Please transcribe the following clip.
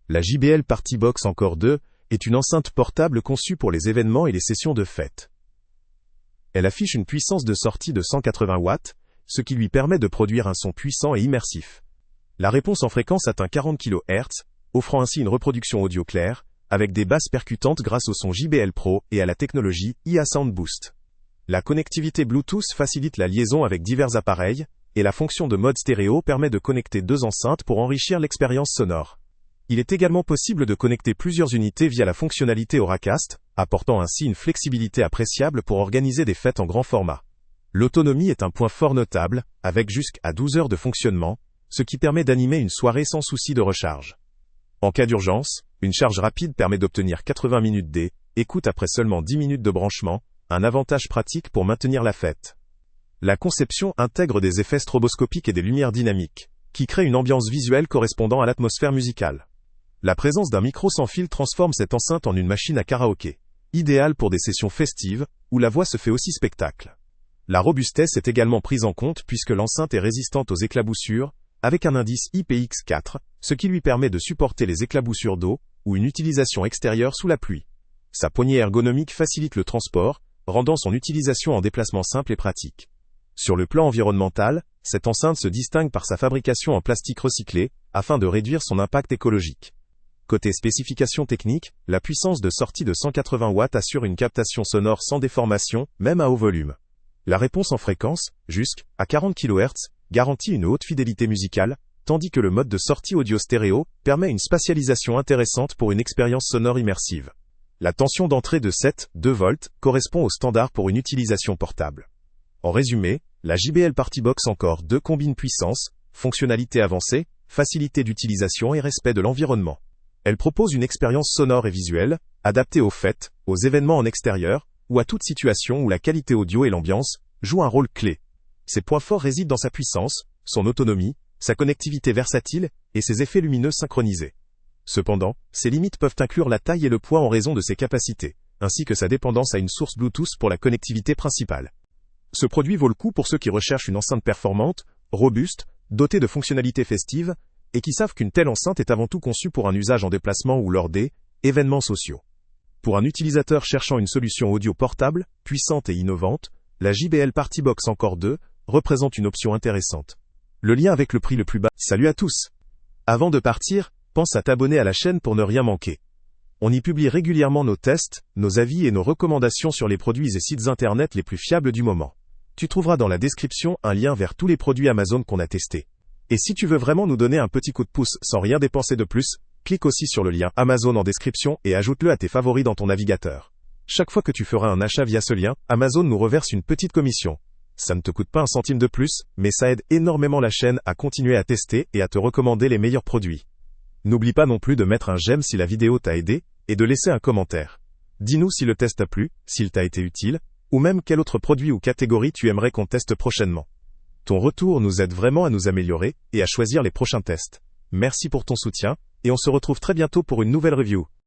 La JBL Partybox Encore 2 est une enceinte portable conçue pour les événements et les sessions de fête. Elle affiche une puissance de sortie de 180 watts, ce qui lui permet de produire un son puissant et immersif. La réponse en fréquence atteint 40 kHz, offrant ainsi une reproduction audio claire, avec des basses percutantes grâce au son JBL Pro et à la technologie IA Sound Boost. La connectivité Bluetooth facilite la liaison avec divers appareils, et la fonction de mode stéréo permet de connecter deux enceintes pour enrichir l'expérience sonore. Il est également possible de connecter plusieurs unités via la fonctionnalité Auracast, apportant ainsi une flexibilité appréciable pour organiser des fêtes en grand format. L'autonomie est un point fort notable, avec jusqu'à 12 heures de fonctionnement, ce qui permet d'animer une soirée sans souci de recharge. En cas d'urgence, une charge rapide permet d'obtenir 80 minutes d'écoute après seulement 10 minutes de branchement, un avantage pratique pour maintenir la fête. La conception intègre des effets stroboscopiques et des lumières dynamiques, qui créent une ambiance visuelle correspondant à l'atmosphère musicale. La présence d'un micro sans fil transforme cette enceinte en une machine à karaoké, idéale pour des sessions festives, où la voix se fait aussi spectacle. La robustesse est également prise en compte puisque l'enceinte est résistante aux éclaboussures, avec un indice IPX4, ce qui lui permet de supporter les éclaboussures d'eau, ou une utilisation extérieure sous la pluie. Sa poignée ergonomique facilite le transport, rendant son utilisation en déplacement simple et pratique. Sur le plan environnemental, cette enceinte se distingue par sa fabrication en plastique recyclé, afin de réduire son impact écologique. Côté spécifications techniques, la puissance de sortie de 180 watts assure une captation sonore sans déformation, même à haut volume. La réponse en fréquence, jusqu'à 40 kHz, garantit une haute fidélité musicale, tandis que le mode de sortie audio stéréo permet une spatialisation intéressante pour une expérience sonore immersive. La tension d'entrée de 7,2 volts correspond au standard pour une utilisation portable. En résumé, la JBL Partybox Encore 2 combine puissance, fonctionnalité avancée, facilité d'utilisation et respect de l'environnement. Elle propose une expérience sonore et visuelle, adaptée aux fêtes, aux événements en extérieur, ou à toute situation où la qualité audio et l'ambiance jouent un rôle clé. Ses points forts résident dans sa puissance, son autonomie, sa connectivité versatile, et ses effets lumineux synchronisés. Cependant, ses limites peuvent inclure la taille et le poids en raison de ses capacités, ainsi que sa dépendance à une source Bluetooth pour la connectivité principale. Ce produit vaut le coup pour ceux qui recherchent une enceinte performante, robuste, dotée de fonctionnalités festives, et qui savent qu'une telle enceinte est avant tout conçue pour un usage en déplacement ou lors des événements sociaux. Pour un utilisateur cherchant une solution audio portable, puissante et innovante, la JBL Partybox Encore 2 représente une option intéressante. Le lien avec le prix le plus bas. Salut à tous! Avant de partir, pense à t'abonner à la chaîne pour ne rien manquer. On y publie régulièrement nos tests, nos avis et nos recommandations sur les produits et sites internet les plus fiables du moment. Tu trouveras dans la description un lien vers tous les produits Amazon qu'on a testés. Et si tu veux vraiment nous donner un petit coup de pouce sans rien dépenser de plus, clique aussi sur le lien Amazon en description et ajoute-le à tes favoris dans ton navigateur. Chaque fois que tu feras un achat via ce lien, Amazon nous reverse une petite commission. Ça ne te coûte pas un centime de plus, mais ça aide énormément la chaîne à continuer à tester et à te recommander les meilleurs produits. N'oublie pas non plus de mettre un j'aime si la vidéo t'a aidé, et de laisser un commentaire. Dis-nous si le test t'a plu, s'il t'a été utile, ou même quel autre produit ou catégorie tu aimerais qu'on teste prochainement. Ton retour nous aide vraiment à nous améliorer, et à choisir les prochains tests. Merci pour ton soutien, et on se retrouve très bientôt pour une nouvelle review.